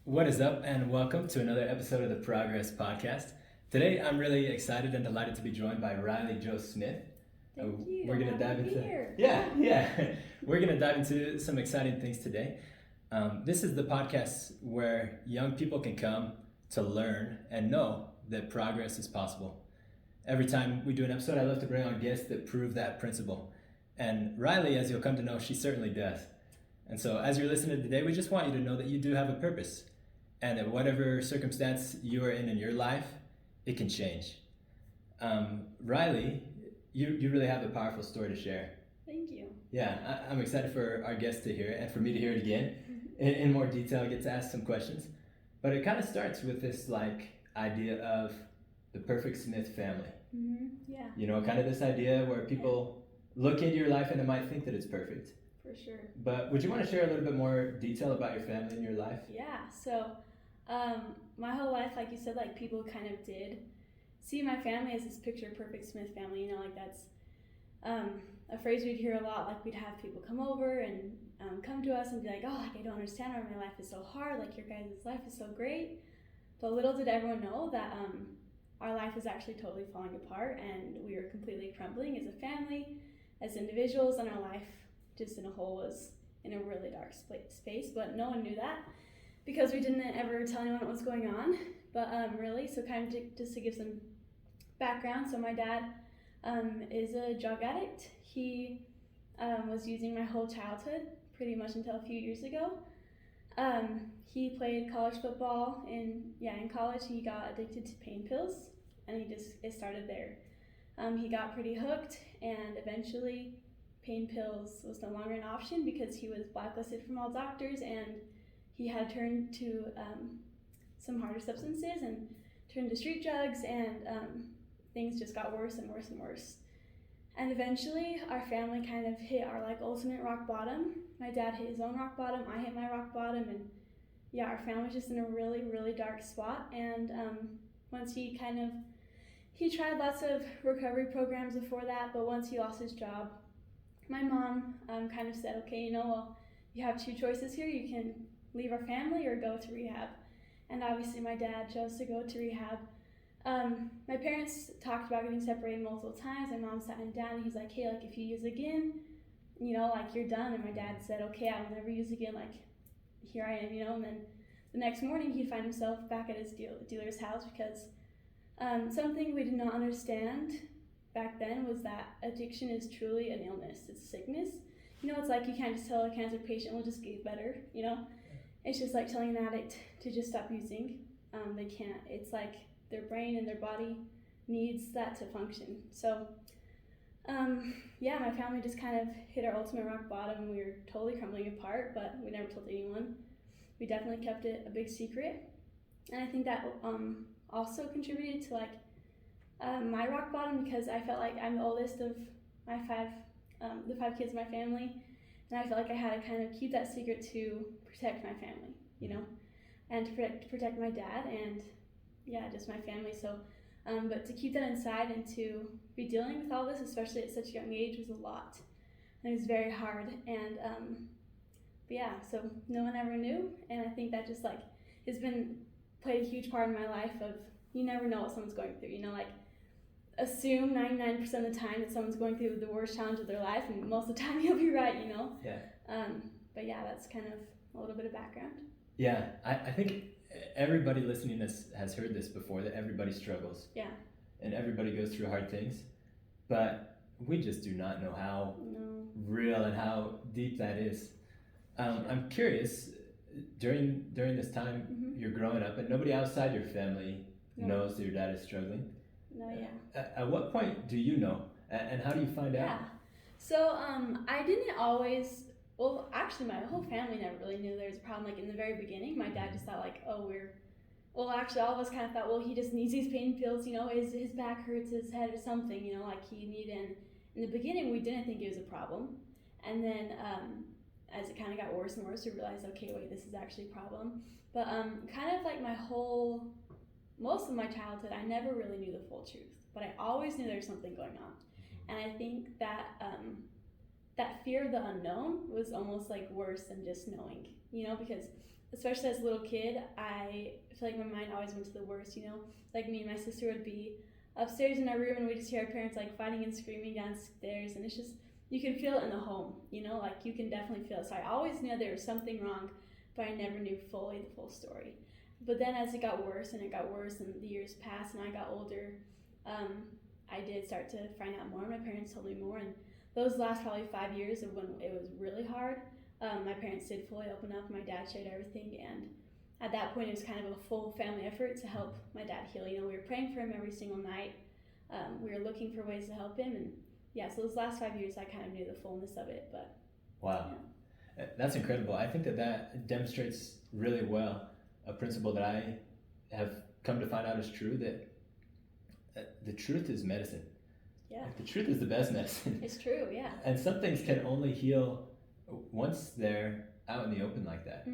What is up, and welcome to another episode of the Progress Podcast. Today, I'm really excited and delighted to be joined by Rylee Jo Smith. Thank you. We're gonna I'm dive happy to into be here. yeah. We're gonna dive into some exciting things today. This is the podcast where young people can come to learn and know that progress is possible. Every time we do an episode, I love to bring on guests that prove that principle. And Rylee, as you'll come to know, she certainly does. And so, as you're listening today, we just want you to know that you do have a purpose, and that whatever circumstance you are in your life, it can change. Rylee, you really have a powerful story to share. Thank you. Yeah, I'm excited for our guests to hear it and for me to hear it again in more detail, get to ask some questions. But it kind of starts with this idea of the perfect Smith family. Yeah. You know, kind of this idea where people look into your life and they might think that it's perfect. For sure. But would you want to share a little bit more detail about your family and your life? Yeah. So, my whole life, like you said, people kind of did see my family as this picture perfect Smith family. You know, that's a phrase we'd hear a lot. Like we'd have people come over and come to us and be like, "Oh, I don't understand why my life is so hard. Like your guys' life is so great." But little did everyone know that our life was actually totally falling apart, and we were completely crumbling as a family, as individuals, and our life just in a whole was in a really dark space. But no one knew that because we didn't ever tell anyone what was going on. But really, so kind of just to give some background. So my dad is a drug addict. He was using my whole childhood, pretty much until a few years ago. He played college football. In college, he got addicted to pain pills, and it started there. He got pretty hooked, and eventually pain pills was no longer an option because he was blacklisted from all doctors, and he had turned to some harder substances and turned to street drugs, and things just got worse and worse and worse. And eventually our family kind of hit our ultimate rock bottom. My dad hit his own rock bottom, I hit my rock bottom, and our family was just in a really, really dark spot. And once he tried lots of recovery programs before that, but once he lost his job, my mom kind of said, okay, you have two choices here. You can leave our family or go to rehab. And obviously my dad chose to go to rehab. My parents talked about getting separated multiple times. My mom sat him down and he's like, hey, if you use again, you're done. And my dad said, okay, I will never use again. Here I am, and then the next morning he'd find himself back at his dealer's house because something we did not understand back then was that addiction is truly an illness. It's a sickness. It's like you can't just tell a cancer patient will just get better, It's just like telling an addict to just stop using. They can't. It's like their brain and their body needs that to function. So, my family just kind of hit our ultimate rock bottom. We were totally crumbling apart, but we never told anyone. We definitely kept it a big secret. And I think that also contributed to my rock bottom because I felt like I'm the oldest of my the five kids in my family, and I felt like I had to kind of keep that secret to protect my family, and to protect my dad and just my family. So, but to keep that inside and to be dealing with all this, especially at such a young age, was a lot, and it was very hard. And so no one ever knew, and I think that just has played a huge part in my life. Of you never know what someone's going through, assume 99% of the time that someone's going through the worst challenge of their life, and most of the time you'll be right, Yeah. But that's kind of a little bit of background. Yeah, I think everybody listening to this has heard this before, that everybody struggles. Yeah. And everybody goes through hard things, but we just do not know how real and how deep that is. I'm curious, during this time you're growing up and nobody outside your family knows that your dad is struggling. No, yeah. At what point do you know, and how do you find out? Yeah. So I didn't always. Well, actually, my whole family never really knew there was a problem. In the very beginning, my dad just thought actually, all of us kind of thought, he just needs these pain pills. His back hurts, his head, or something. He needed. In the beginning, we didn't think it was a problem, and then as it kind of got worse and worse, we realized, okay, wait, this is actually a problem. But most of my childhood, I never really knew the full truth, but I always knew there was something going on. And I think that that fear of the unknown was almost worse than just knowing, because especially as a little kid, I feel like my mind always went to the worst, you know? Like me and my sister would be upstairs in our room and we just hear our parents like fighting and screaming downstairs, and it's just, you can feel it in the home, you know? Like you can definitely feel it. So I always knew there was something wrong, but I never knew fully the full story. But then as it got worse and the years passed and I got older, I did start to find out more. My parents told me more, and those last probably 5 years of when it was really hard, my parents did fully open up. My dad shared everything, and at that point it was kind of a full family effort to help my dad heal. You know, we were praying for him every single night. We were looking for ways to help him, and yeah, so those last 5 years I kind of knew the fullness of it. But wow, yeah. That's incredible. I think that demonstrates really well a principle that I have come to find out is true, that the truth is medicine. Yeah. Like, the truth is the best medicine. It's true, yeah. And some things can only heal once they're out in the open like that.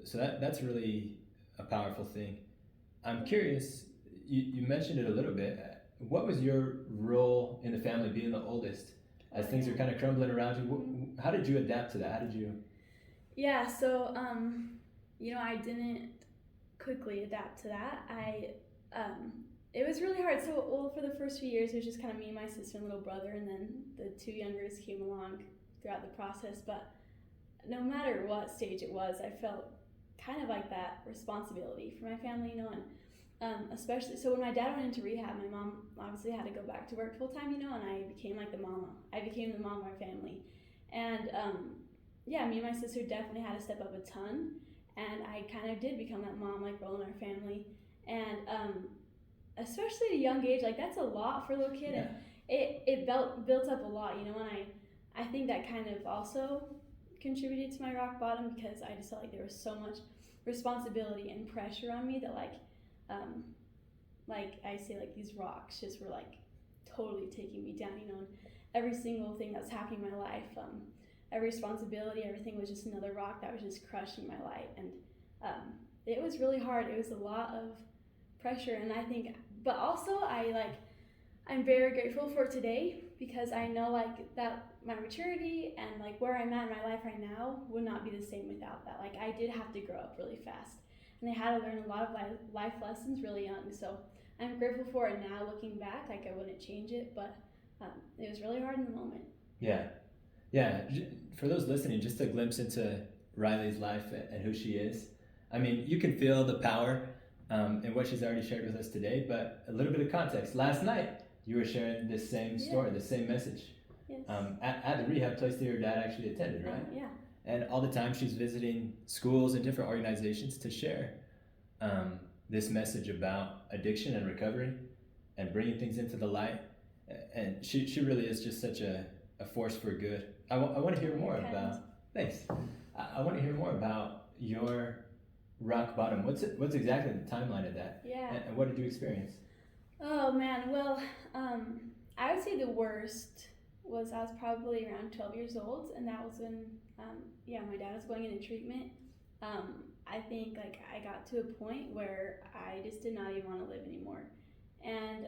So that's really a powerful thing. I'm curious, you mentioned it a little bit. What was your role in the family, being the oldest, as things are kind of crumbling around you? How did you adapt to that? How did you? Yeah, so I didn't quickly adapt to that. It was really hard. So, well, for the first few years, it was just kind of me, my sister, and little brother, and then the two youngers came along throughout the process. But no matter what stage it was, I felt kind of like that responsibility for my family, you know, and especially, so when my dad went into rehab, my mom obviously had to go back to work full time, you know, and I became like the mama. I became the mom of our family. And me and my sister definitely had to step up a ton, and I kind of did become that mom, like, role in our family. And especially at a young age, like, that's a lot for a little kid. Yeah. And it built up a lot, you know, and I think that kind of also contributed to my rock bottom, because I just felt like there was so much responsibility and pressure on me that, like I say, like, these rocks just were like totally taking me down, you know, and every single thing that's happening in my life, every responsibility, everything was just another rock that was just crushing my life. And it was really hard. It was a lot of pressure, and I think, but also I'm very grateful for today, because I know, like, that my maturity and, like, where I'm at in my life right now would not be the same without that. Like, I did have to grow up really fast, and I had to learn a lot of life lessons really young. So I'm grateful for it now, looking back. Like, I wouldn't change it, but it was really hard in the moment. Yeah. For those listening, just a glimpse into Rylee's life and who she is. I mean, you can feel the power in what she's already shared with us today, but a little bit of context. Last night, you were sharing this same story, the same message. Yes. At the rehab place that your dad actually attended, right? Yeah. And all the time she's visiting schools and different organizations to share this message about addiction and recovery and bringing things into the light. And she really is just such a force for good. I want to hear more about. Thanks. I want to hear more about your rock bottom. What's exactly the timeline of that? Yeah. And what did you experience? Oh man, well, I would say the worst was I was probably around 12 years old, and that was when, my dad was going into treatment. I think, like, I got to a point where I just did not even want to live anymore, and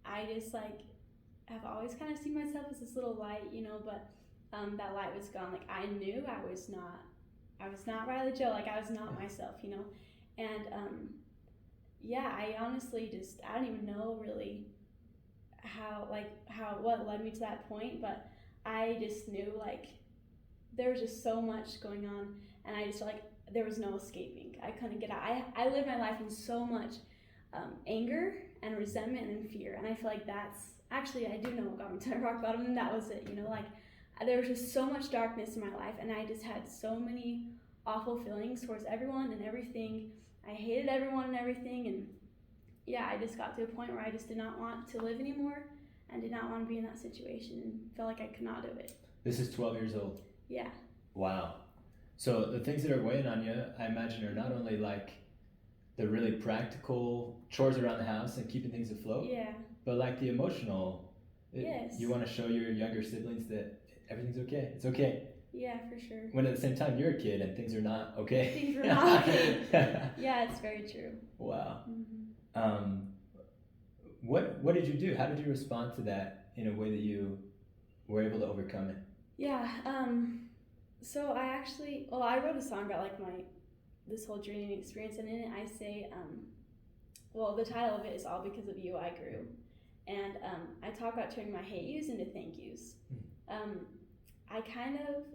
I just, like, have always kind of seen myself as this little light, you know, but that light was gone. Like, I knew I was not Rylee Jo, like, I was not myself, you know, and I honestly just, I don't even know really what led me to that point, but I just knew, like, there was just so much going on, and I just felt like there was no escaping. I couldn't get out. I lived my life in so much anger and resentment and fear, and I feel like that's, actually, I do know what got me to my rock bottom, and that was it, you know, like, there was just so much darkness in my life, and I just had so many awful feelings towards everyone and everything. I hated everyone and everything, and I just got to a point where I just did not want to live anymore and did not want to be in that situation and felt like I could not do it. This is 12 years old. Yeah. Wow. So the things that are weighing on you, I imagine, are not only like the really practical chores around the house and keeping things afloat, but like the emotional. Yes. You want to show your younger siblings that everything's okay. It's okay. Yeah, for sure. When at the same time you're a kid and things are not okay. Things are not okay. Yeah, it's very true. Wow. Mm-hmm. What did you do? How did you respond to that in a way that you were able to overcome it? Yeah. So I wrote a song about like this whole journey and experience, and in it I say, the title of it is All Because of You I Grew. And I talk about turning my hate yous into thank yous.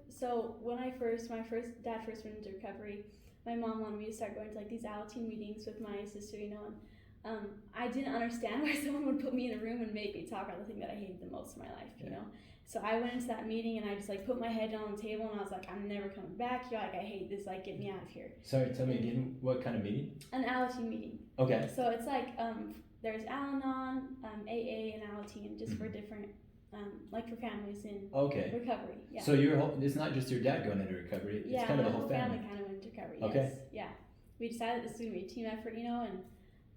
So when my dad first went into recovery, my mom wanted me to start going to like these adult team meetings with my sister, and I didn't understand why someone would put me in a room and make me talk about the thing that I hated the most in my life, you know? So I went into that meeting and I just like put my head down on the table and I was like, I'm never coming back here, like I hate this, like get me out of here. Sorry, tell me again, what kind of meeting? An adult team meeting. Okay. So it's like, there's Al-Anon, AA, and Al-Team, just for different, like for families in recovery. Yeah. So it's not just your dad going into recovery, it's kind of the whole family. Kind of went into recovery, okay. Yes. Yeah. We decided this was going to be a team effort, and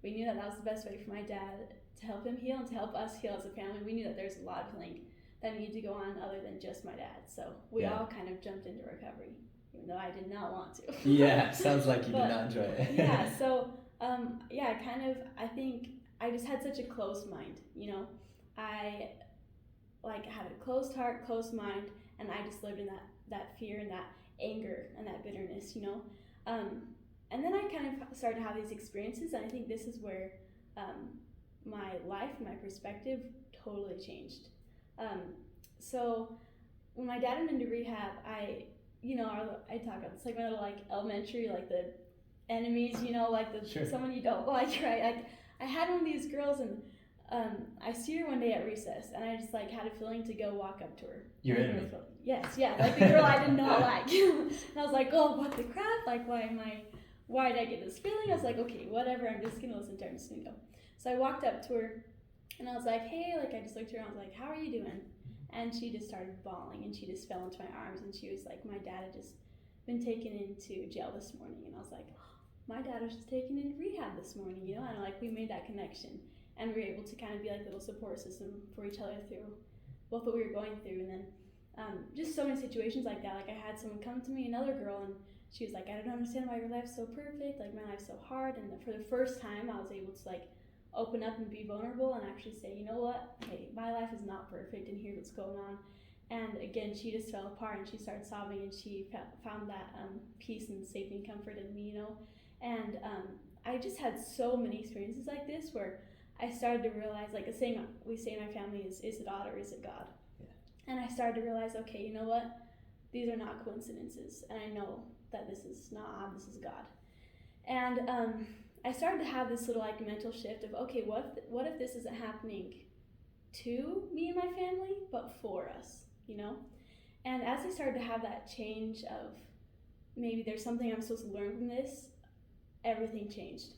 we knew that was the best way for my dad to help him heal and to help us heal as a family. We knew that there's a lot of healing that needed to go on other than just my dad. So we all kind of jumped into recovery, even though I did not want to. Yeah, sounds like you did not enjoy it. Yeah, so, I think I just had such a closed mind, I had a closed heart, closed mind, and I just lived in that fear and that anger and that bitterness, and then I kind of started to have these experiences, and I think this is where my life and my perspective totally changed. So when my dad went into rehab, I talk about it's like my little like elementary, like the enemies, like someone you don't like, right? Like I had one of these girls, and I see her one day at recess, and I just like had a feeling to go walk up to her. Your enemy? Yes, yeah, like the girl I did not like. And I was like, oh, what the crap? Like, why did I get this feeling? I was like, okay, whatever, I'm just gonna listen to her, I'm just gonna go. So I walked up to her, and I was like, hey, like I just looked at her, and I was like, how are you doing? And she just started bawling, and she just fell into my arms, and she was like, my dad had just been taken into jail this morning. And I was like, my dad was just taken into rehab this morning, and like we made that connection, and we were able to kind of be like a little support system for each other through both what we were going through. And then just so many situations like that. Like I had someone come to me, another girl, and she was like, I don't understand why your life's so perfect, like my life's so hard. And for the first time I was able to like open up and be vulnerable and actually say, you know what, hey, my life is not perfect, and here's what's going on. And again, she just fell apart, and she started sobbing, and she found that peace and safety and comfort in me, And I just had so many experiences like this where I started to realize, like a saying we say in my family is it God or is it God? Yeah. And I started to realize, okay, you know what? These are not coincidences, and I know that this is not, this is God. And I started to have this little like mental shift of, okay, what if this isn't happening to me and my family, but for us, And as I started to have that change of maybe there's something I'm supposed to learn from this, everything changed.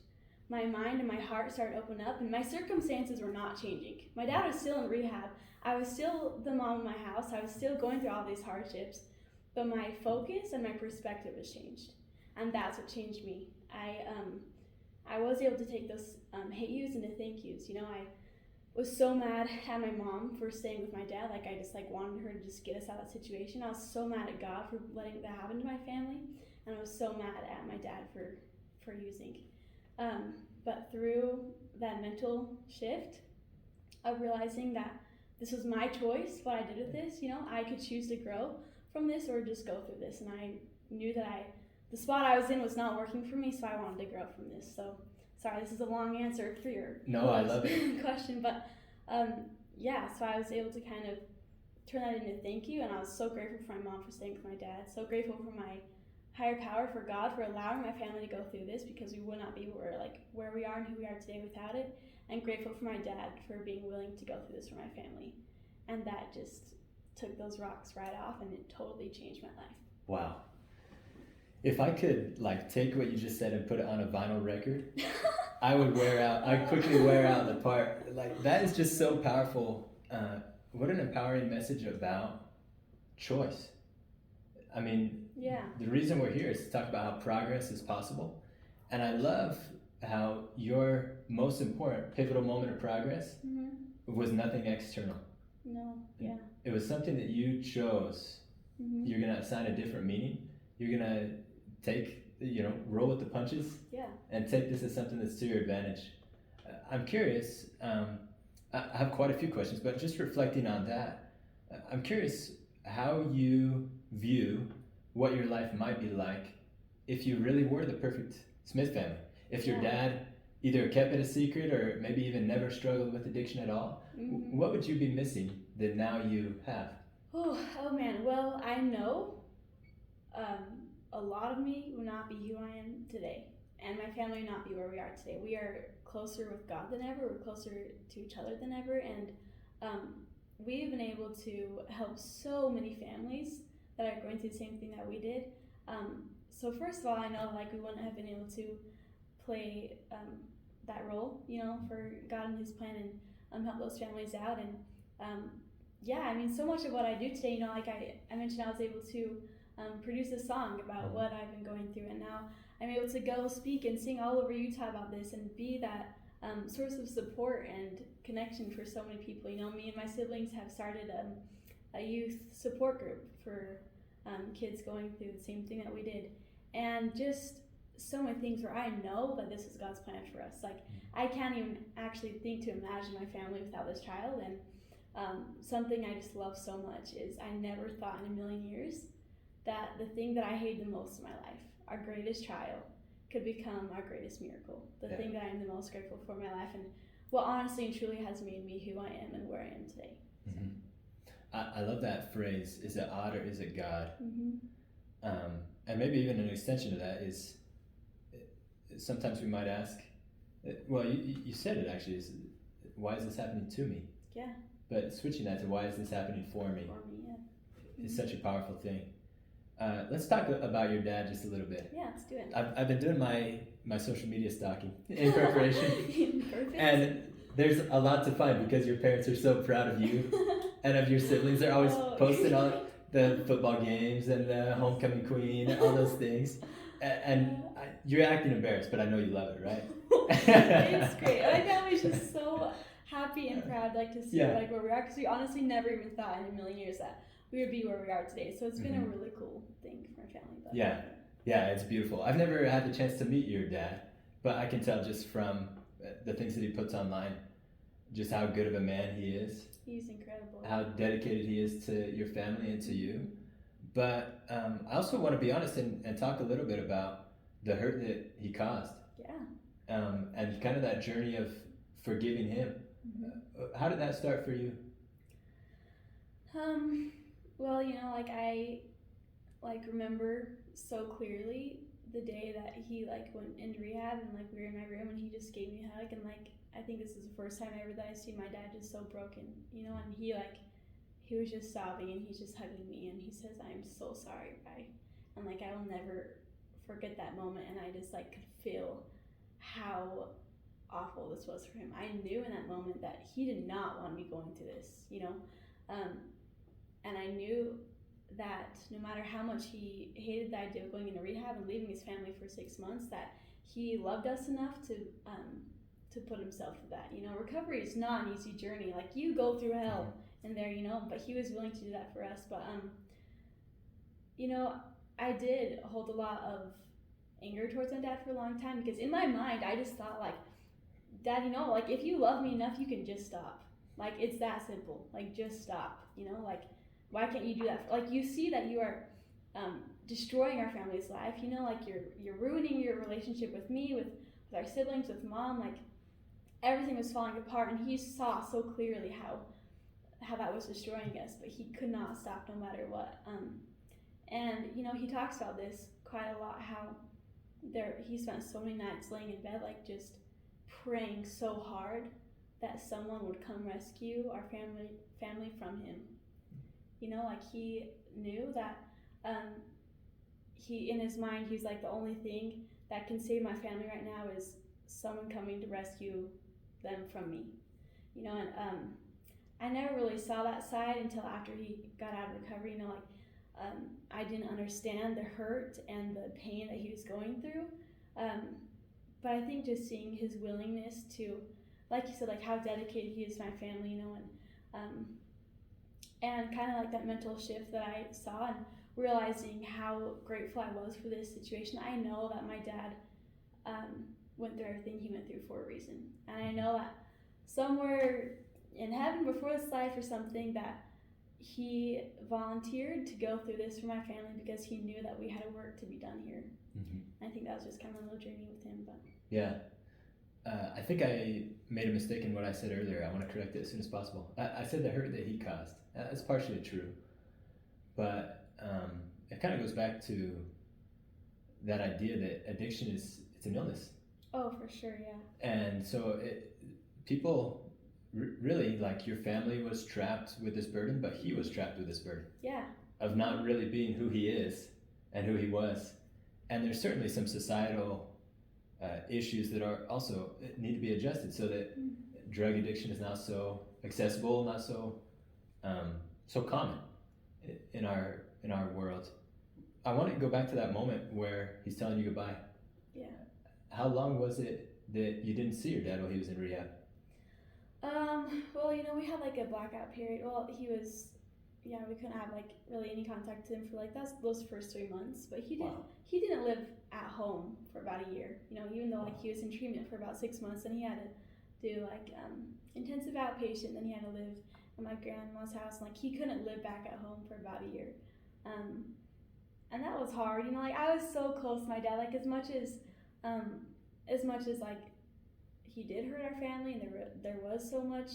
My mind and my heart started to open up, and my circumstances were not changing. My dad was still in rehab. I was still the mom of my house. I was still going through all these hardships, but my focus and my perspective has changed, and that's what changed me. I was able to take those hate yous into thank yous. I was so mad at my mom for staying with my dad. Like I just like wanted her to just get us out of that situation. I was so mad at God for letting that happen to my family, and I was so mad at my dad for using. But through that mental shift of realizing that this was my choice, what I did with this, I could choose to grow from this or just go through this. And I knew that the spot I was in was not working for me, so I wanted to grow from this. So, sorry, this is a long answer for your I love it. question, but so I was able to kind of turn that into thank you, and I was so grateful for my mom for staying with my dad, so grateful for my higher power, for God, for allowing my family to go through this, because we would not be where we are and who we are today without it, and grateful for my dad for being willing to go through this for my family. And that just took those rocks right off, and it totally changed my life. Wow. If I could take what you just said and put it on a vinyl record, I'd quickly wear out the part. That is just so powerful. What an empowering message about choice. I mean, the reason we're here is to talk about how progress is possible. And I love how your most important pivotal moment of progress was nothing external. No, yeah. It was something that you chose. You're going to assign a different meaning. You're going to roll with the punches and take this as something that's to your advantage. I'm curious, I have quite a few questions, but just reflecting on that, I'm curious how you view what your life might be like if you really were the perfect Smith family. If your dad either kept it a secret or maybe even never struggled with addiction at all, what would you be missing that now you have? Oh man, well, I know a lot of me would not be who I am today, and my family would not be where we are today. We are closer with God than ever, we're closer to each other than ever, and we've been able to help so many families that are going through the same thing that we did. So first of all, I know like we wouldn't have been able to play that role, you know, for God and His plan, and help those families out. And yeah, I mean, so much of what I do today, you know, like I mentioned, I was able to produce a song about what I've been going through, and now I'm able to go speak and sing all over Utah about this and be that source of support and connection for so many people. You know, me and my siblings have started a youth support group for kids going through the same thing that we did, and just so many things where I know that this is God's plan for us. Like, I can't even actually think to imagine my family without this child, and something I just love so much is I never thought in a million years that the thing that I hated the most in my life, our greatest trial, could become our greatest miracle. The thing that I'm the most grateful for in my life, and what honestly and truly has made me who I am and where I am today. Mm-hmm. I love that phrase, is it odd or is it God? And maybe even an extension to that is, sometimes we might ask, well, you said it actually, is why is this happening to me? Yeah. But switching that to why is this happening for me? Is such a powerful thing. Let's talk about your dad just a little bit. Yeah, let's do it. I've been doing my social media stalking in preparation. Perfect. And there's a lot to find because your parents are so proud of you and of your siblings. They're always posting on the football games and the homecoming queen and all those things. And you're acting embarrassed, but I know you love it, right? It's great. My family's just so happy and proud, like, to see like where we are, because we honestly never even thought in a million years that we would be where we are today. So it's been a really cool thing for our family. But yeah, it's beautiful. I've never had the chance to meet your dad, but I can tell just from the things that he puts online, just how good of a man he is. He's incredible. How dedicated he is to your family and to you. But I also want to be honest and talk a little bit about the hurt that he caused. Yeah. And kind of that journey of forgiving him. How did that start for you? Well, you know, like I remember so clearly the day that he like went into rehab, and like we were in my room and he just gave me a hug, and like I think this is the first time ever that I seen my dad just so broken, you know, and he was just sobbing and he's just hugging me and he says, "I am so sorry, Ry." And like I will never forget that moment, and I just like could feel how awful this was for him. I knew in that moment that he did not want me going through this, you know, and I knew that no matter how much he hated the idea of going into rehab and leaving his family for 6 months, that he loved us enough to put himself through that. You know, recovery is not an easy journey. Like, you go through hell in there, you know, but he was willing to do that for us. But you know, I did hold a lot of anger towards my dad for a long time, because in my mind I just thought, like, Dad, you know, like, if you love me enough, you can just stop. Like, it's that simple. Like, just stop, you know, like, why can't you do that? Like, you see that you are destroying our family's life, you know, like you're ruining your relationship with me, with our siblings, with Mom. Like, everything was falling apart, and he saw so clearly how that was destroying us, but he could not stop no matter what. And you know, he talks about this quite a lot, how he spent so many nights laying in bed, like, just praying so hard that someone would come rescue our family from him. You know, like, he knew that he, in his mind, he's like, the only thing that can save my family right now is someone coming to rescue them from me. You know, and I never really saw that side until after he got out of recovery. You know, like, I didn't understand the hurt and the pain that he was going through. But I think just seeing his willingness to, like you said, like, how dedicated he is to my family, you know, and kind of like that mental shift that I saw, and realizing how grateful I was for this situation. I know that my dad went through everything he went through for a reason. And I know that somewhere in heaven before this life or something, that he volunteered to go through this for my family because he knew that we had a work to be done here. I think that was just kind of a little journey with him. But Yeah. I think I made a mistake in what I said earlier. I want to correct it as soon as possible. I said the hurt that he caused. That's partially true. But it kind of goes back to that idea that addiction it's an illness. Oh, for sure, yeah. And so people really, like, your family was trapped with this burden, but he was trapped with this burden. Yeah. Of not really being who he is and who he was. And there's certainly some societal issues that are also need to be adjusted so that drug addiction is not so accessible, not so so common in our world. I want to go back to that moment where he's telling you goodbye. Yeah. How long was it that you didn't see your dad while he was in rehab? Well, we had like a blackout period. Well, we couldn't have like really any contact with him for like those first 3 months. But he didn't live at home for about a year. Even though like he was in treatment for about 6 months, and he had to do like intensive outpatient. Then he had to live at my grandma's house. And, like he couldn't live back at home for about a year, and that was hard. Like I was so close to my dad. Like as much as like he did hurt our family, and there was so much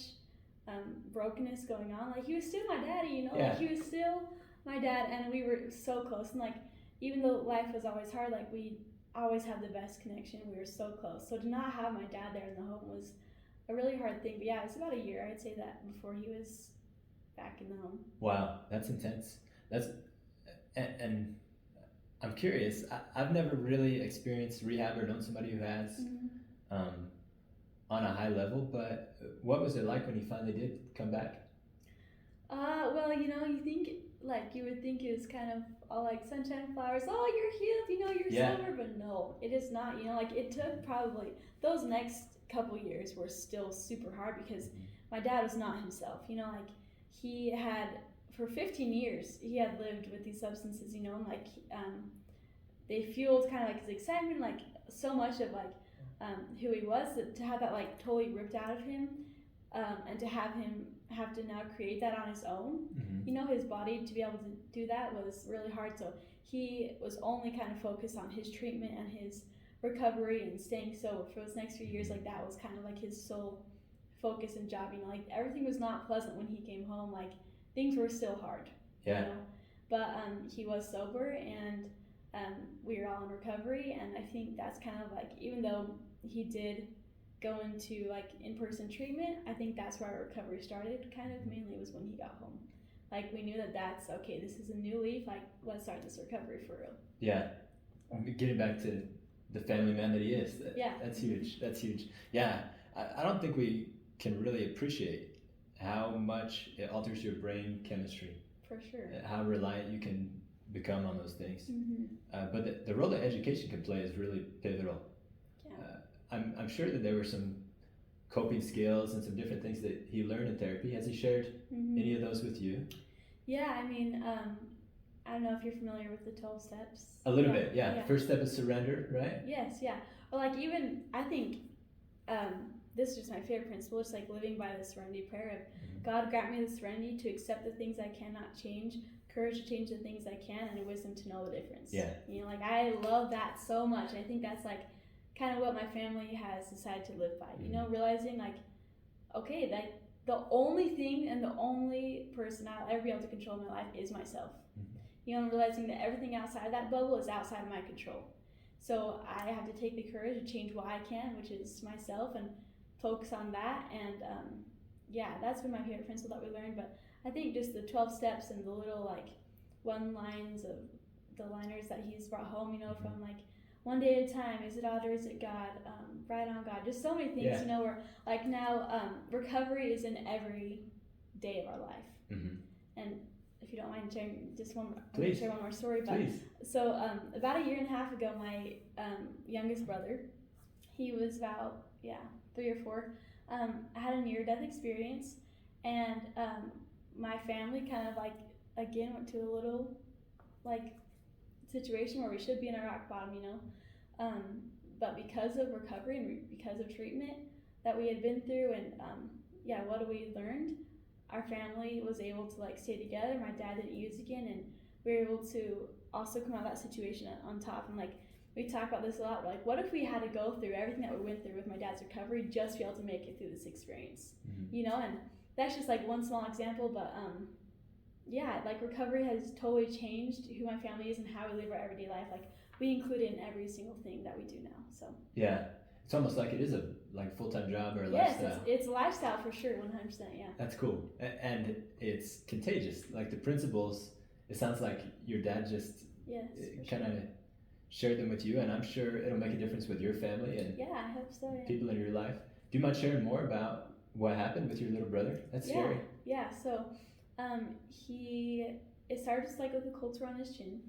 brokenness going on. Like he was still my daddy, Yeah. Like he was still my dad, and we were so close. And like even though life was always hard, like we always had the best connection. We were so close. So to not have my dad there in the home was a really hard thing. But yeah, it was about a year, I'd say, that before he was back in the home. Wow, that's intense. And I'm curious. I've never really experienced rehab or known somebody who has. On a high level, but what was it like when he finally did come back? Well, you would think it was kind of all like sunshine and flowers. Oh, you're healed, you're sober, but no, it is not. Like it took probably those next couple years were still super hard because my dad was not himself. Like he had for 15 years he had lived with these substances, and like they fueled kind of like his excitement, like so much of like who he was, to have that like totally ripped out of him, and to have him have to now create that on his own. His body to be able to do that was really hard. So he was only kind of focused on his treatment and his recovery and staying sober for those next few years. Like that was kind of like his sole focus and job. Like everything was not pleasant when he came home. Like things were still hard. Yeah. But he was sober, and we were all in recovery. And I think that's kind of like, even though he did go into like in-person treatment, I think that's where our recovery started. Kind of mainly was when he got home. Like we knew that's okay. This is a new leaf. Like let's start this recovery for real. Yeah, getting back to the family man that he is. That's huge. That's huge. Yeah, I don't think we can really appreciate how much it alters your brain chemistry. For sure. How reliant you can become on those things. But the role that education can play is really pivotal. I'm sure that there were some coping skills and some different things that he learned in therapy. Has he shared any of those with you? Yeah, I mean, I don't know if you're familiar with the 12 steps. A little bit, yeah. First step is surrender, right? Yes, yeah. Or like even, I think this is just my favorite principle. It's like living by the serenity prayer of God grant me the serenity to accept the things I cannot change, courage to change the things I can, and wisdom to know the difference. Yeah. Like I love that so much. I think that's like kind of what my family has decided to live by, realizing like, okay, like the only thing and the only person I'll ever be able to control in my life is myself. Realizing that everything outside of that bubble is outside of my control. So I have to take the courage to change what I can, which is myself, and focus on that. And that's been my favorite principle that we learned. But I think just the 12 steps and the little like one-liners of the liners that he's brought home, from like, one day at a time, is it God or is it God? Right on God. Just so many things, where like now recovery is in every day of our life. And if you don't mind sharing just one more story. But Please. So about a year and a half ago, my youngest brother, he was about 3 or 4, had a near-death experience, and my family kind of like again went to a little like situation where we should be in a rock bottom, but because of recovery and because of treatment that we had been through, and what we learned, our family was able to like stay together. My dad didn't use again, and we were able to also come out of that situation on top. And like we talk about this a lot. We're like, what if we had to go through everything that we went through with my dad's recovery just to be able to make it through this experience? You know, and that's just like one small example, but yeah, like recovery has totally changed who my family is and how we live our everyday life. Like we include it in every single thing that we do now. So yeah, it's almost like it is a like full-time job or a yes, lifestyle. It's a lifestyle for sure, 100%. Yeah, That's cool, and it's contagious. Like the principles, it sounds like your dad just kind of shared them with you, and I'm sure it'll make a difference with your family and yeah, I hope so. Yeah. people in your life. Do you mind sharing more about what happened with your little brother? That's scary. Yeah. So it started just like with a cold sore on his chin,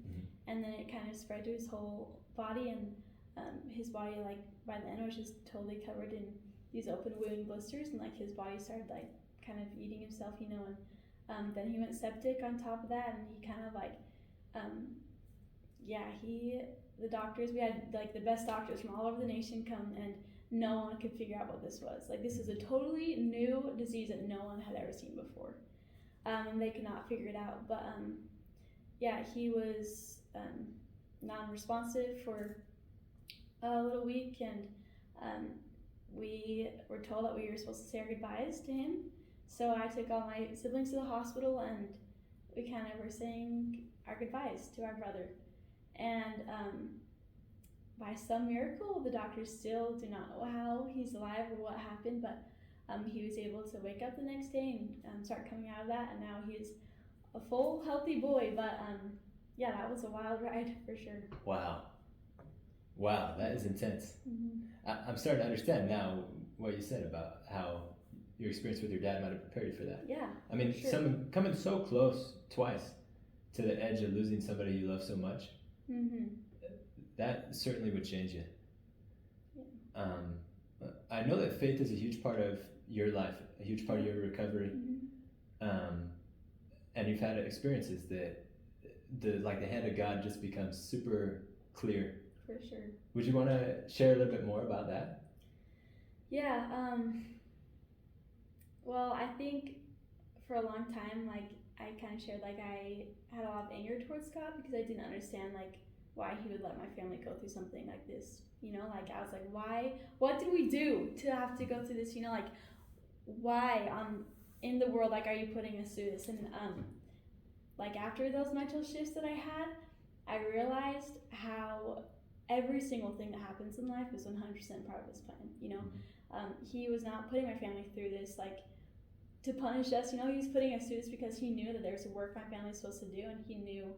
and then it kind of spread to his whole body, and his body, like by the end, was just totally covered in these open wound blisters, and like his body started like kind of eating himself, you know, and then he went septic on top of that, and he kind of like the doctors, we had like the best doctors from all over the nation come, and no one could figure out what this was. Like this is a totally new disease that no one had ever seen before, and they could not figure it out. But he was non-responsive for a little week, and we were told that we were supposed to say our goodbyes to him. So I took all my siblings to the hospital, and we kind of were saying our goodbyes to our brother. And by some miracle, the doctors still do not know how he's alive or what happened, but he was able to wake up the next day and start coming out of that, and now he's a full, healthy boy. But that was a wild ride for sure. Wow, that is intense. I'm starting to understand now what you said about how your experience with your dad might have prepared you for that. Yeah. I mean, someone coming so close twice to the edge of losing somebody you love so much, that certainly would change you. Yeah. I know that faith is a huge part of your life, a huge part of your recovery, and you've had experiences that the hand of God just becomes super clear. For sure. Would you want to share a little bit more about that? Yeah. Well, I think for a long time, like I kind of shared, like I had a lot of anger towards God because I didn't understand like why He would let my family go through something like this. You know, like I was like, why? What did we do to have to go through this? You know, like why in the world, like, are you putting us through this? And like after those mental shifts that I had, I realized how every single thing that happens in life is 100% part of His plan. You know, He was not putting my family through this like to punish us. You know, He was putting us through this because He knew that there was a work my family was supposed to do, and He knew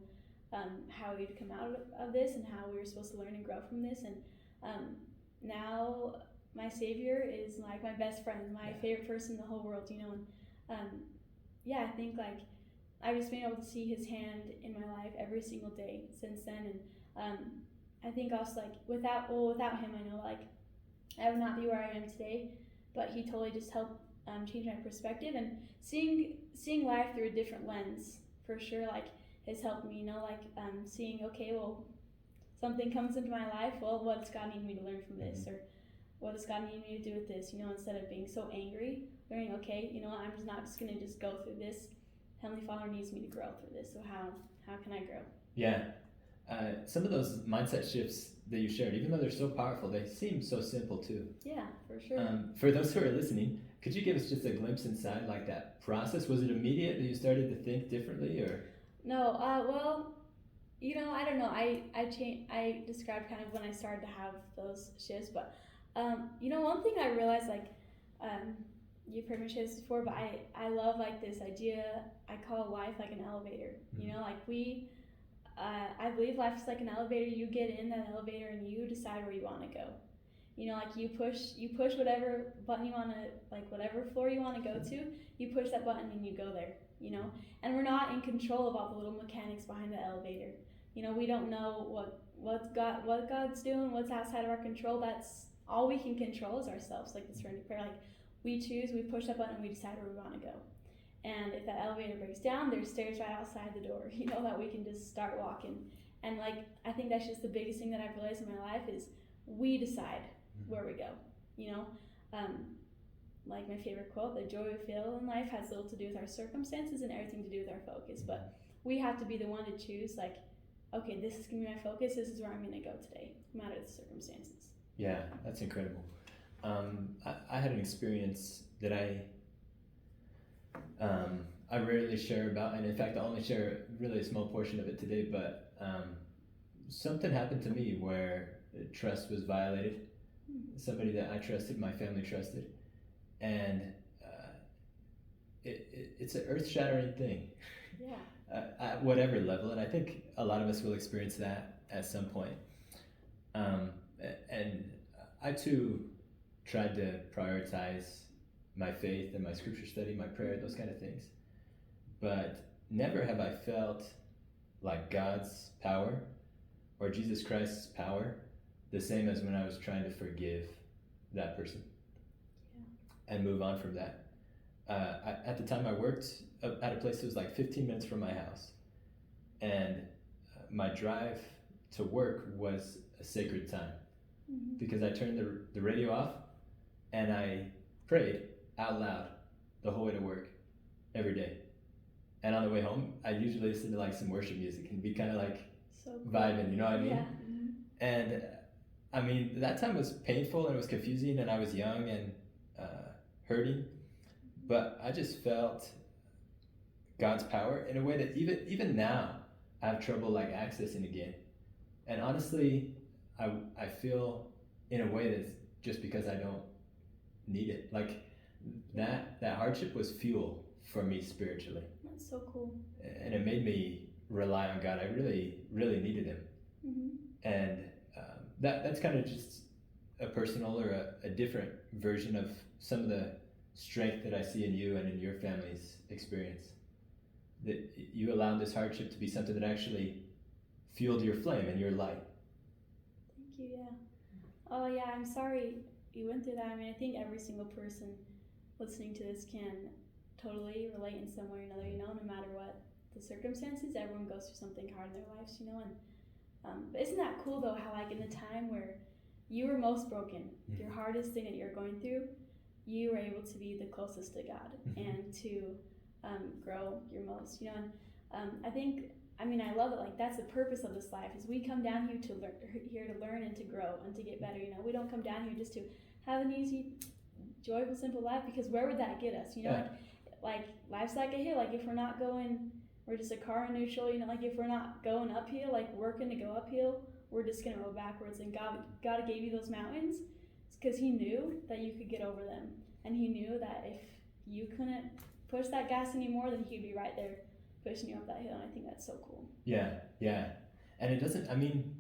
how we'd come out of this and how we were supposed to learn and grow from this. And now my Savior is like my best friend, my favorite person in the whole world. You know, and I think like I've just been able to see His hand in my life every single day since then. And I think also like without Him, I know like I would not be where I am today, but He totally just helped change my perspective, and seeing life through a different lens for sure like has helped me. You know, like seeing, okay, well, something comes into my life, well, what does God need me to learn from this, or what does God need me to do with this? You know, instead of being so angry, learning, okay, you know, I'm just not just gonna just go through this. Heavenly Father needs me to grow through this, so how can I grow? Yeah. Some of those mindset shifts that you shared, even though they're so powerful, they seem so simple too. Yeah, for sure. For those who are listening, could you give us just a glimpse inside like that process? Was it immediate that you started to think differently, or? No, well, you know, I don't know. I described kind of when I started to have those shifts, but you know, one thing I realized, like you've heard me share this before, but I love like this idea I call life like an elevator. You know, like I believe life is like an elevator. You get in that elevator and you decide where you want to go. You know, like you push whatever button you want to, like whatever floor you want to go to, you push that button and you go there, you know? And we're not in control of all the little mechanics behind the elevator. You know, we don't know what God's doing, what's outside of our control. That's all we can control is ourselves, like the serenity prayer. Like we push that button and we decide where we want to go. And if that elevator breaks down, there's stairs right outside the door, you know, that we can just start walking. And like, I think that's just the biggest thing that I've realized in my life is we decide where we go, you know? like my favorite quote, the joy we feel in life has little to do with our circumstances and everything to do with our focus. But we have to be the one to choose, like, okay, this is going to be my focus. This is where I'm going to go today, no matter the circumstances. Yeah, that's incredible. I had an experience that I rarely share about, and in fact, I only share really a small portion of it today, but something happened to me where trust was violated. Somebody that I trusted, my family trusted, and it's an earth-shattering thing. Yeah. At whatever level, and I think a lot of us will experience that at some point. And I too tried to prioritize my faith and my scripture study, my prayer, those kind of things. But never have I felt like God's power or Jesus Christ's power the same as when I was trying to forgive that person and move on from that. At the time I worked at a place that was like 15 minutes from my house, and my drive to work was a sacred time because I turned the radio off and I prayed out loud the whole way to work every day. And on the way home, I usually listen to like some worship music and be kind of like so cool. Vibing, you know what I mean? Yeah. And I mean, that time was painful and it was confusing and I was young and hurting, but I just felt God's power in a way that even now I have trouble like accessing again. And honestly, I feel in a way that's just because I don't need it. Like that hardship was fuel for me spiritually. That's so cool. And it made me rely on God. I really, really needed Him. And that's kind of just a personal or a different version of some of the strength that I see in you and in your family's experience. That you allowed this hardship to be something that actually fueled your flame and your light. Thank you, yeah. Oh yeah, I'm sorry you went through that. I mean, I think every single person listening to this can totally relate in some way or another, you know, no matter what the circumstances, everyone goes through something hard in their lives, you know, and but isn't that cool though, how like in the time where you were most broken, your hardest thing that you're going through, you were able to be the closest to God and to grow your most, you know, and I love it, like that's the purpose of this life, is we come down here to learn and to grow and to get better, you know, we don't come down here just to have an easy, joyful, simple life, because where would that get us, you know, like life's like a hill, like if we're just a car in neutral, you know, like if we're not going uphill, like working to go uphill, we're just gonna roll backwards, and God gave you those mountains because He knew that you could get over them, and He knew that if you couldn't push that gas anymore, then He'd be right there pushing you up that hill, and I think that's so cool. Yeah, and it doesn't, I mean,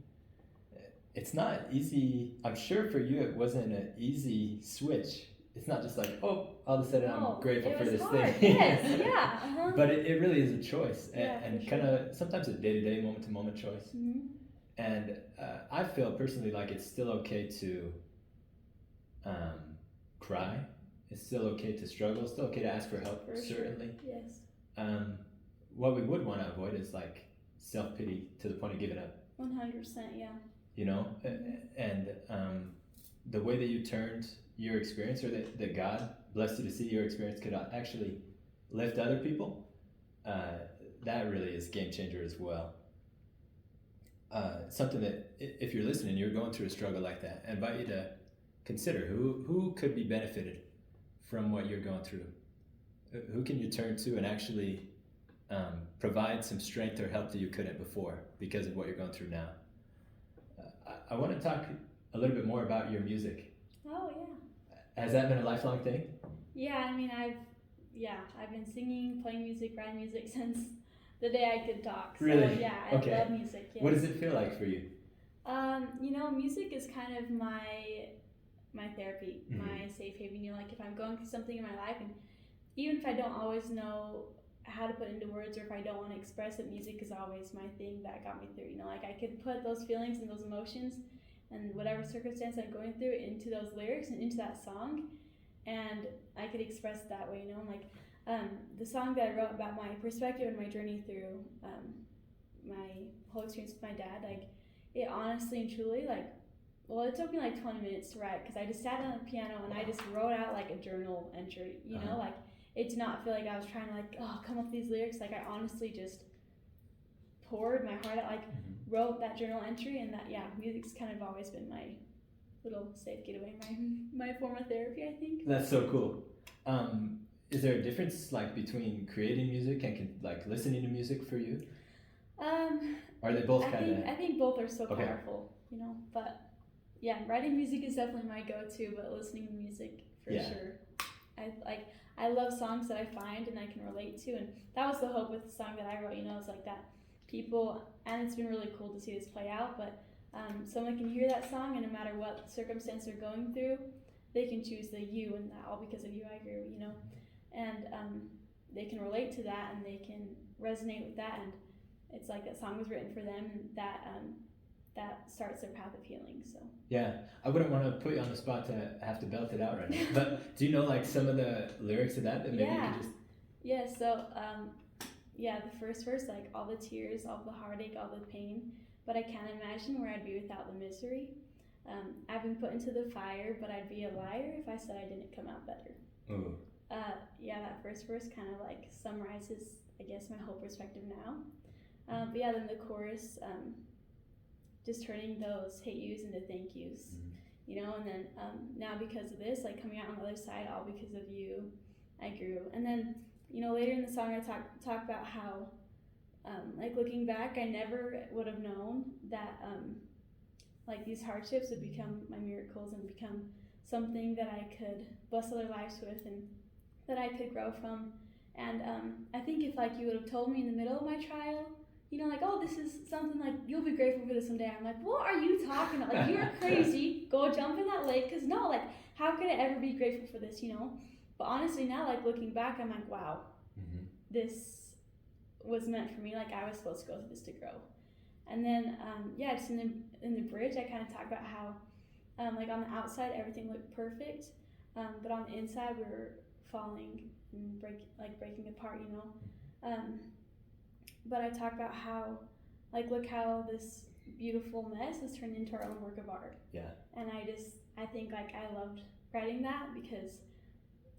it's not easy. I'm sure for you it wasn't an easy switch. It's not just like, oh, all of a sudden I'm grateful for this hard. thing. Yes, yeah. But it really is a choice, and sure. kind of sometimes a day-to-day, moment-to-moment choice. And I feel personally like it's still okay to cry. It's still okay to struggle. It's still okay to ask for help, certainly. Sure. Yes. What we would want to avoid is like self-pity to the point of giving up. 100%, yeah. You know, and the way that you turned your experience, or that God blessed you to see your experience could actually lift other people, that really is a game changer as well. Something that, if you're listening, you're going through a struggle like that, I invite you to consider who could be benefited from what you're going through. Who can you turn to and actually provide some strength or help that you couldn't before because of what you're going through now. I want to talk a little bit more about your music. Oh, yeah. Has that been a lifelong thing? Yeah, I mean, I've been singing, playing music, writing music since the day I could talk. So, really? Yeah, I love music. Yes. What does it feel like for you? You know, music is kind of my therapy, my safe haven. You know, like if I'm going through something in my life, and even if I don't always know how to put into words, or if I don't want to express it, music is always my thing that got me through. You know, like I could put those feelings and those emotions and whatever circumstance I'm going through into those lyrics and into that song, and I could express it that way. You know, and like the song that I wrote about my perspective and my journey through my whole experience with my dad, like it honestly and truly like well, it took me like 20 minutes to write because I just sat down at the piano and I just wrote out like a journal entry, you know, like it did not feel like I was trying to like, come up with these lyrics. Like I honestly just poured my heart out, like wrote that journal entry, and that, music's kind of always been my little safe getaway, my form of therapy, I think. That's so cool. Is there a difference like between creating music and like listening to music for you? Are they both kind of? I think both are so powerful, you know. But yeah, writing music is definitely my go-to, but listening to music for sure. I love songs that I find and I can relate to, and that was the hope with the song that I wrote. You know, it's like that people, and it's been really cool to see this play out. But someone can hear that song, and no matter what circumstance they're going through, they can choose the you and that all because of you. I agree, you know, and they can relate to that and they can resonate with that, and it's like that song was written for them, and that starts their path of healing. So yeah, I wouldn't want to put you on the spot to have to belt it out right now, but do you know like some of the lyrics of that maybe you could just... So the first verse, like all the tears, all the heartache, all the pain, but I can't imagine where I'd be without the misery. I've been put into the fire, but I'd be a liar if I said I didn't come out better. Ooh. That first verse kind of like summarizes, I guess, my whole perspective now. But yeah, then the chorus, just turning those hate yous into thank yous, you know, and then now because of this, like coming out on the other side, all because of you, I grew. And then, you know, later in the song I talk about how, like looking back, I never would have known that like these hardships would become my miracles and become something that I could bless other lives with and that I could grow from. And I think if like you would have told me in the middle of my trial, you know, like, oh, this is something like, you'll be grateful for this someday. I'm like, what are you talking about? Like, you're crazy. Go jump in that lake. Because no, like, how could I ever be grateful for this, you know? But honestly, now, like, looking back, I'm like, wow, this was meant for me. Like, I was supposed to go through this to grow. And then, just in the bridge, I kind of talk about how, like, on the outside, everything looked perfect. But on the inside, we were falling and breaking apart, you know? But I talk about how, like, look how this beautiful mess has turned into our own work of art. Yeah. And I think, like, I loved writing that because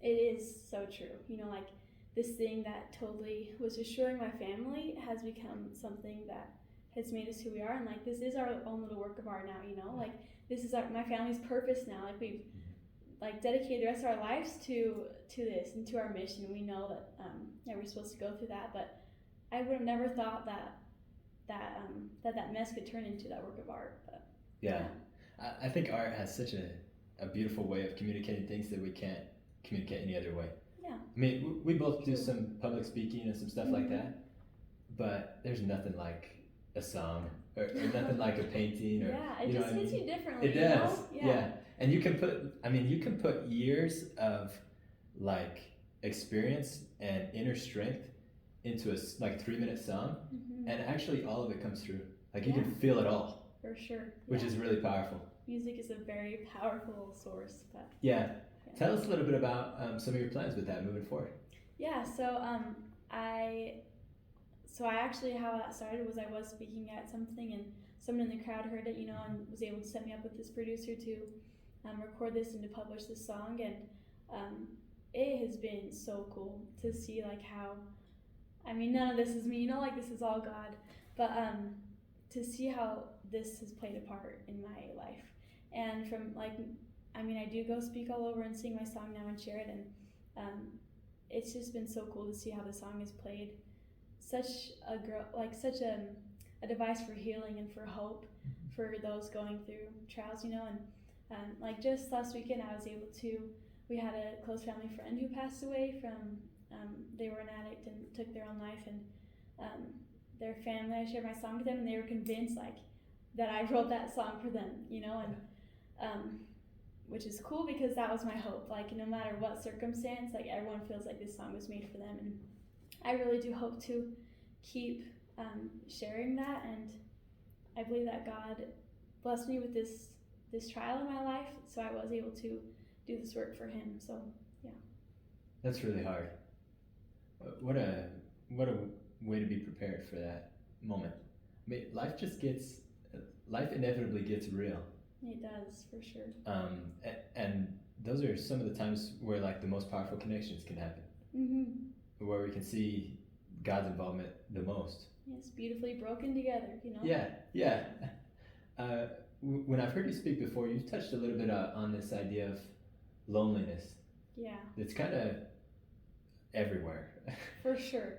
it is so true. You know, like, this thing that totally was destroying my family has become something that has made us who we are. And, like, this is our own little work of art now, you know? Like, this is my family's purpose now. Like, we've, like, dedicated the rest of our lives to this and to our mission. We know that, we're supposed to go through that, but I would have never thought that mess could turn into that work of art. But I think art has such a beautiful way of communicating things that we can't communicate any other way. Yeah. I mean, we both do some public speaking and some stuff like that, but there's nothing like a song or nothing like a painting or it just hits you differently. It does. You know? Yeah. And you can put years of like experience and inner strength into a 3-minute song, and actually all of it comes through. Like you can feel it all. For sure. Which is really powerful. Music is a very powerful source. But Tell us a little bit about some of your plans with that moving forward. Yeah. So I actually, how that started was I was speaking at something and someone in the crowd heard it, you know, and was able to set me up with this producer to record this and to publish this song, and it has been so cool to see like how. I mean, none of this is me, you know, like this is all God, but to see how this has played a part in my life. And from I do go speak all over and sing my song now and share it, and it's just been so cool to see how the song has played such a device for healing and for hope for those going through trials, you know. And like just last weekend we had a close family friend who passed away from they were an addict and took their own life, and their family, I shared my song with them, and they were convinced like that I wrote that song for them, you know, and which is cool because that was my hope. Like no matter what circumstance, like everyone feels like this song was made for them, and I really do hope to keep sharing that, and I believe that God blessed me with this trial in my life, so I was able to do this work for Him. So yeah. That's really hard. What a way to be prepared for that moment. I mean, life inevitably gets real, It does, for sure. And those are some of the times where like the most powerful connections can happen, where we can see God's involvement the most. Yes, beautifully broken together, you know? Yeah. When I've heard you speak before, you've touched a little bit on this idea of loneliness. Yeah. It's kind of everywhere. For sure.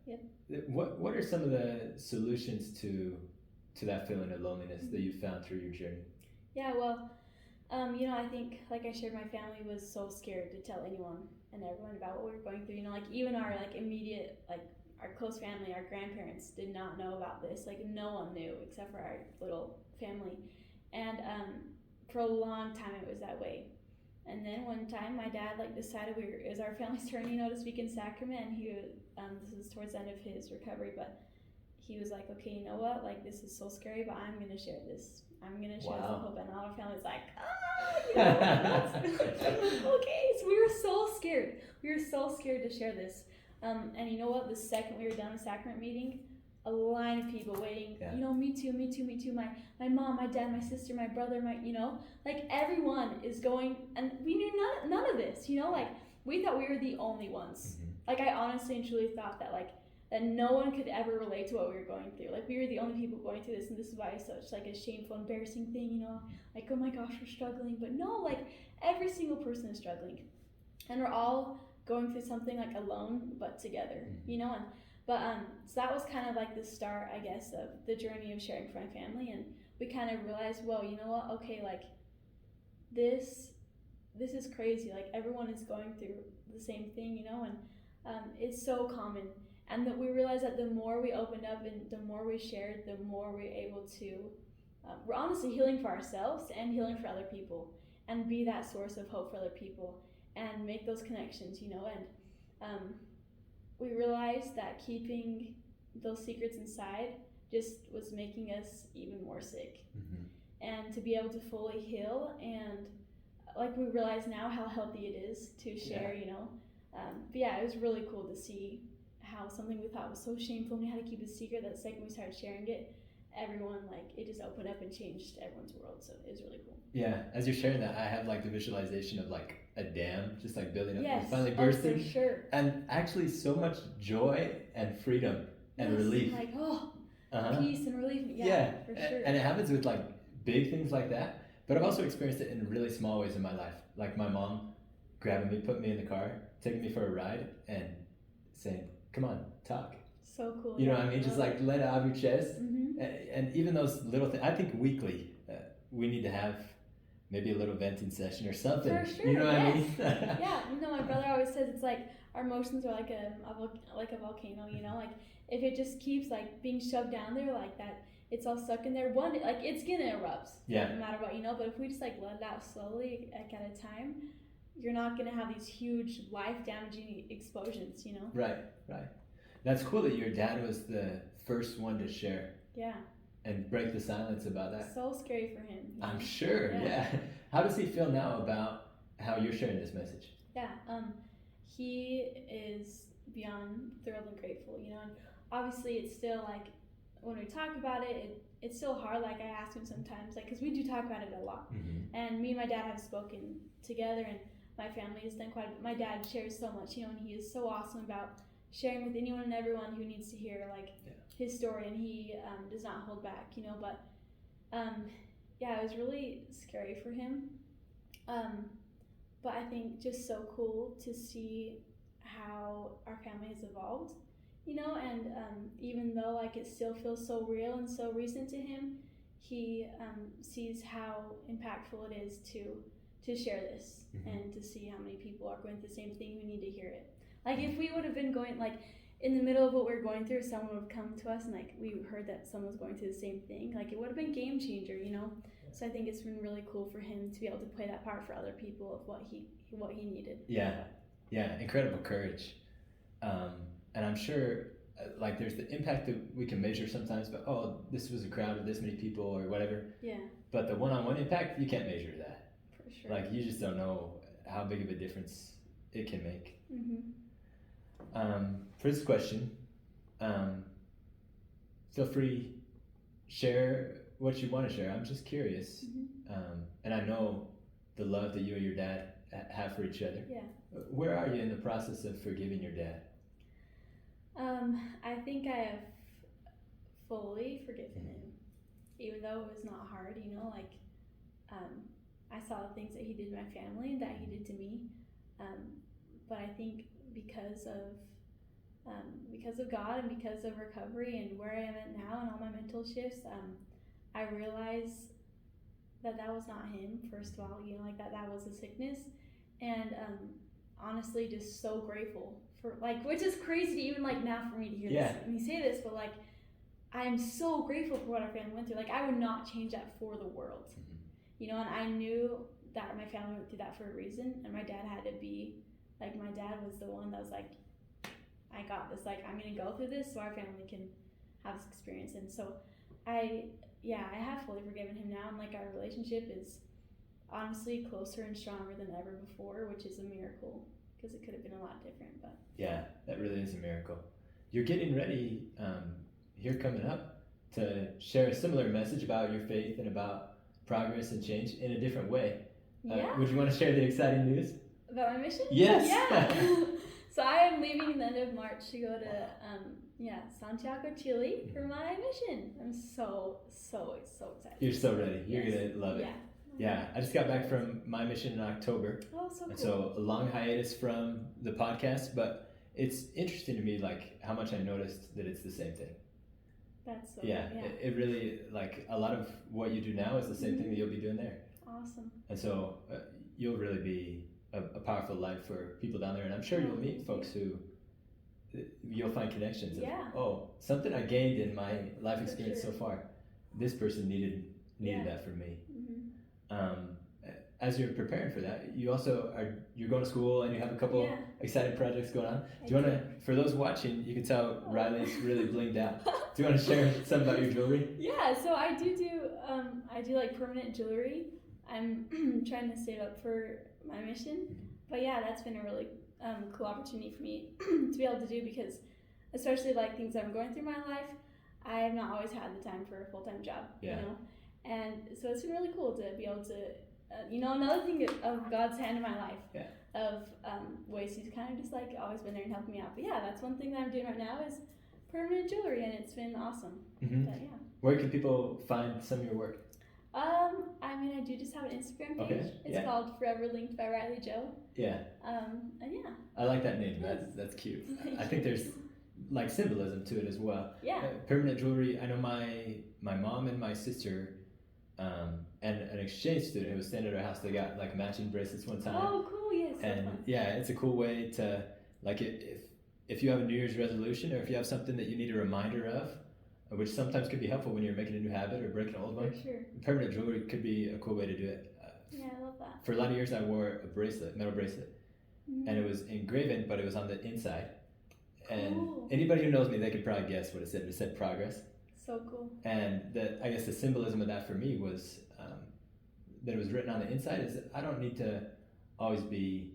Yep. What are some of the solutions to that feeling of loneliness that you've found through your journey? Yeah, well, you know, I think, like I shared, my family was so scared to tell anyone and everyone about what we were going through. You know, like even our like immediate, like our close family, our grandparents did not know about this. Like no one knew except for our little family. And for a long time it was that way. And then one time my dad like decided it was our family's turn, you know, to speak in sacrament. And he this was towards the end of his recovery, but he was like, okay, you know what? Like this is so scary, but I'm gonna share this. I'm gonna share this hope. And all our family's like, you know, okay. So we were so scared. We were so scared to share this. And you know what? The second we were done with sacrament meeting, a line of people waiting. You know, me too. My mom, my dad, my sister, my brother, you know, like everyone is going, and we knew none of this. You know, like we thought we were the only ones. Like I honestly and truly thought that that no one could ever relate to what we were going through. Like we were the only people going through this, and this is why it's such like a shameful, embarrassing thing. You know, like oh my gosh, we're struggling. But no, like every single person is struggling, and we're all going through something like alone but together, you know. So that was kind of like the start, I guess, of the journey of sharing for my family. And we kind of realized, well, you know what, okay, like this is crazy. Like everyone is going through the same thing, you know. And it's so common. And that we realized that the more we opened up and the more we shared, the more we're able to we're honestly healing for ourselves and healing for other people, and be that source of hope for other people and make those connections, you know. And we realized that keeping those secrets inside just was making us even more sick. And to be able to fully heal, and like we realize now how healthy it is to share, you know. But yeah, it was really cool to see how something we thought was so shameful and we had to keep a secret, that the second we started sharing it, everyone, like, it just opened up and changed everyone's world. So it was really cool. Yeah, as you're sharing that, I have like the visualization of like a dam just like building up and finally bursting. bursting. For sure. And actually so much joy and freedom and relief. Like, peace and relief. For sure. And it happens with like big things like that. But I've also experienced it in really small ways in my life. Like my mom grabbing me, putting me in the car, taking me for a ride, and saying, come on, talk. So cool. You know what I mean? Just like let it out of your chest. And even those little things, I think weekly we need to have maybe a little venting session or something. For sure. You know what I mean? Yeah. You know, my brother always says it's like our emotions are like a volcano. You know, like if it just keeps like being shoved down there like that, it's all stuck in there. Like it's gonna erupt. No matter what, you know. But if we just like let it out slowly, like at a time, you're not gonna have these huge life-damaging explosions. You know. Right. That's cool that your dad was the first one to share. Yeah. And break the silence about that. So scary for him. I'm sure, yeah. How does he feel now about how you're sharing this message? Yeah, he is beyond thrilled and grateful, you know. And obviously it's still like, when we talk about it, it's still hard. Like I ask him sometimes, like, because we do talk about it a lot. And me and my dad have spoken together, and my family has done quite a bit. My dad shares so much, you know, and he is so awesome about sharing with anyone and everyone who needs to hear, like, his story, and he does not hold back, you know. But it was really scary for him, but I think just so cool to see how our family has evolved, you know. And even though like it still feels so real and so recent to him, he sees how impactful it is to share this and to see how many people are going through the same thing who need to hear it. Like if we would have been going like in the middle of what we're going through, someone would have come to us and like we heard that someone was going through the same thing, like it would have been game changer, you know. So I think it's been really cool for him to be able to play that part for other people of what he needed. Yeah, incredible courage. And I'm sure like there's the impact that we can measure sometimes, but this was a crowd of this many people or whatever. Yeah. But the one-on-one impact, you can't measure that. For sure. Like you just don't know how big of a difference it can make. For this question, feel free, share what you want to share. I'm just curious, and I know the love that you and your dad have for each other. Yeah. Where are you in the process of forgiving your dad? I think I have fully forgiven him, even though it was not hard. You know, like I saw the things that he did to my family and that he did to me, but I think because of God and because of recovery and where I am at now and all my mental shifts, I realize that was not him. First of all, you know, like that was a sickness, and honestly, just so grateful for, like, which is crazy even like now for me to hear me say this, but like I'm so grateful for what our family went through. Like I would not change that for the world, you know. And I knew that my family went through that for a reason, and my dad had to be like, my dad was the one that was like, I got this, like I'm gonna go through this so our family can have this experience. And so I have fully forgiven him now, and like our relationship is honestly closer and stronger than ever before, which is a miracle because it could have been a lot different. But yeah, that really is a miracle. You're getting ready here coming up to share a similar message about your faith and about progress and change in a different way. Would you want to share the exciting news about my mission? Yes. Yeah. So I am leaving at the end of March to go to Santiago, Chile for my mission. I'm so excited. You're so ready. You're gonna love it. Yeah, I just got back from my mission in October. Oh, so cool. And so a long hiatus from the podcast, but it's interesting to me, like how much I noticed that it's the same thing. That's so It really, like a lot of what you do now is the same thing that you'll be doing there. Awesome. And so you'll really be a powerful light for people down there, and I'm sure you'll meet folks who you'll find connections of, something I gained in my life experience so far, this person needed that for me. As you're preparing for that, you also you're going to school and you have a couple exciting projects going on. Do you want to, for those watching, you can tell Rylee's really blinged out. Do you want to share something about your jewelry? Yeah, so I do like permanent jewelry. I'm trying to save up for my mission, but yeah, that's been a really cool opportunity for me to be able to do, because especially like things that I'm going through in my life, I have not always had the time for a full-time job, you know, and so it's been really cool to be able to another thing of God's hand in my life, of ways He's kind of just like always been there and helping me out. But yeah, that's one thing that I'm doing right now is permanent jewelry, and it's been awesome. But yeah. Where can people find some of your work? I mean, I do just have an Instagram page. It's called Forever Linked by Rylee Jo. Yeah. And yeah. I like that name. That's cute. I think there's like symbolism to it as well. Yeah. Permanent jewelry. I know my mom and my sister, and an exchange student who was staying at our house, they got like matching bracelets one time. Oh, cool! Yes. And it's a cool way to, like, if you have a New Year's resolution, or if you have something that you need a reminder of, which sometimes could be helpful when you're making a new habit or breaking an old one. For sure. Permanent jewelry could be a cool way to do it. Yeah, I love that. For a lot of years, I wore a metal bracelet, and it was engraven, but it was on the inside. And anybody who knows me, they could probably guess what it said. It said progress. So cool. And I guess the symbolism of that for me was that it was written on the inside is that I don't need to always be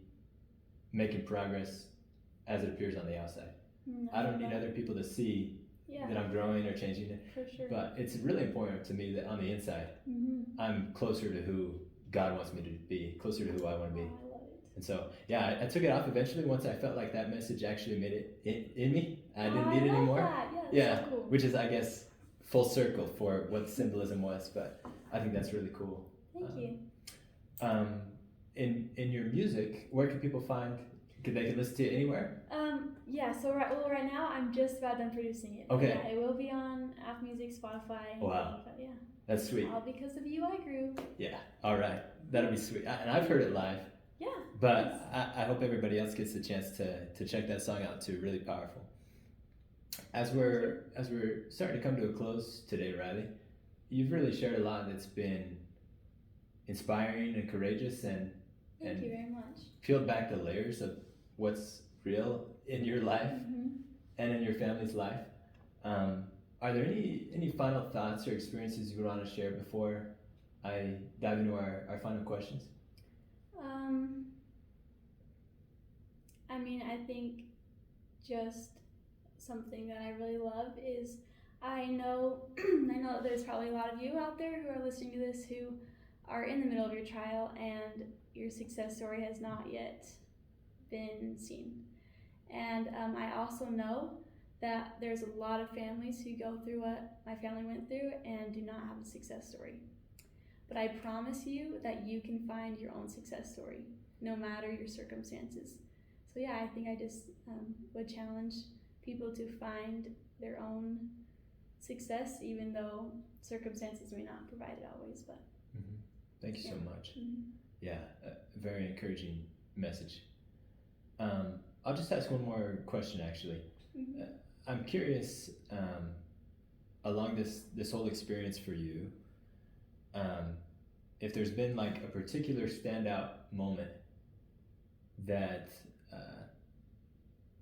making progress as it appears on the outside. I don't need other people to see that I'm growing or changing it. For sure. But it's really important to me that on the inside, I'm closer to who God wants me to be, closer to who I want to be. I love it. And so, I took it off eventually once I felt like that message actually made it in me. I didn't need it anymore. That. Yeah, so cool. Which is, I guess, full circle for what symbolism was. But I think that's really cool. Thank you. In your music, where can people find? They can listen to it anywhere? So right now I'm just about done producing it. Okay. Yeah, it will be on Apple Music, Spotify. Wow. Yeah. That's sweet. All because of you, I grew. Yeah. All right. That'll be sweet. And I've heard it live. Yeah. But I hope everybody else gets the chance to check that song out too. Really powerful. As we're starting to come to a close today, Rylee, you've really shared a lot that's been inspiring and courageous, and Thank you very much. Peeled back the layers of what's real in your life and in your family's life. Are there any final thoughts or experiences you would want to share before I dive into our final questions? I mean, I think just something that I really love is I know I know that there's probably a lot of you out there who are listening to this who are in the middle of your trial and your success story has not yet been seen. And I also know that there's a lot of families who go through what my family went through and do not have a success story. But I promise you that you can find your own success story, no matter your circumstances. So yeah, I think I just would challenge people to find their own success, even though circumstances may not provide it always. But thank you so much. Mm-hmm. Yeah, a very encouraging message. I'll just ask one more question, actually. Mm-hmm. I'm curious, along this whole experience for you, if there's been like a particular standout moment that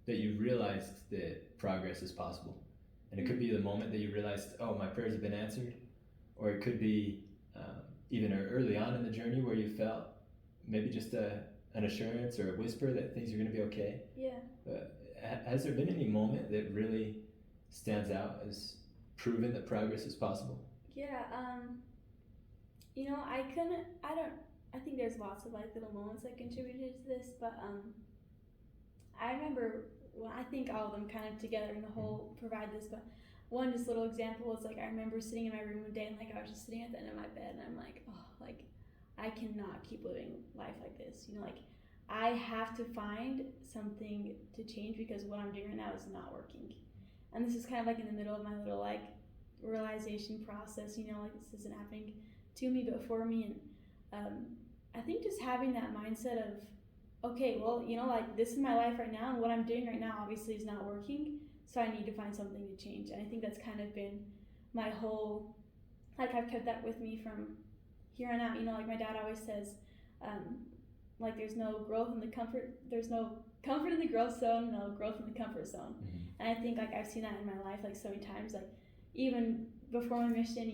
you realized that progress is possible. And it could be the moment that you realized, oh, my prayers have been answered, or it could be even early on in the journey where you felt maybe just an assurance or a whisper that things are going to be okay. Yeah. Has there been any moment that really stands out as proven that progress is possible? Yeah. I think there's lots of like little moments that contributed to this, but I remember, well, I think all of them kind of together in the whole provide this, but one just little example was like I remember sitting in my room one day and like I was just sitting at the end of my bed and I'm like, oh, like I cannot keep living life like this. Like I have to find something to change because what I'm doing right now is not working. And this is kind of like in the middle of my little like realization process, like this isn't happening to me but for me. And I think just having that mindset of, okay, well, like this is my life right now and what I'm doing right now obviously is not working, so I need to find something to change. And I think that's kind of been my whole, like I've kept that with me from here on out. Like my dad always says, like there's no comfort in the growth zone, no growth in the comfort zone. Mm-hmm. And I think like I've seen that in my life like so many times, like even before my mission,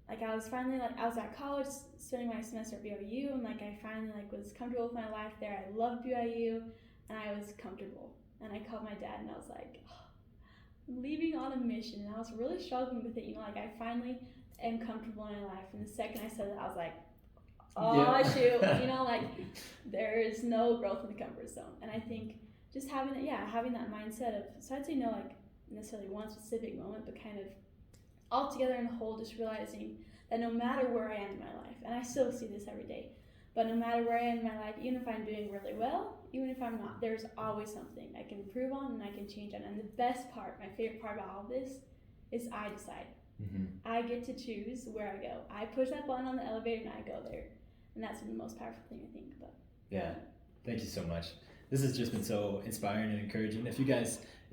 like I was finally like I was at college spending my semester at BYU and like I finally like was comfortable with my life there. I loved BYU and I was comfortable. And I called my dad and I was like, oh, I'm leaving on a mission. And I was really struggling with it, like I finally am comfortable in my life. And the second I said that, I was like, oh shoot, like there is no growth in the comfort zone. And I think just having that mindset of, so I'd say no like necessarily one specific moment, but kind of all together in the whole, just realizing that no matter where I am in my life, and I still see this every day, but no matter where I am in my life, even if I'm doing really well, even if I'm not, there's always something I can improve on and I can change on. And the best part, my favorite part about all of this, is I decide. Mm-hmm. I get to choose where I go. I push that button on the elevator and I go there. And that's the most powerful thing, I think. But yeah, thank you so much. This has just been so inspiring and encouraging. If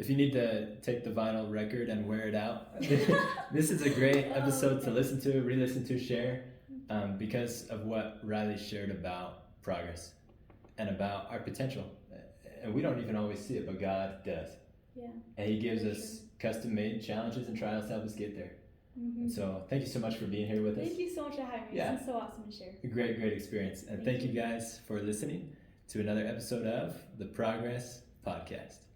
you need to take the vinyl record and wear it out, this is a great episode to listen to, re-listen to, share, because of what Rylee shared about progress and about our potential. And we don't even always see it, but God does. Yeah. And He gives us custom-made challenges and trials to help us get there. Mm-hmm. And so thank you so much for being here with us. Thank you so much for having me. Yeah. It's been so awesome to share. A great experience. And thank you guys for listening to another episode of the Progress Podcast.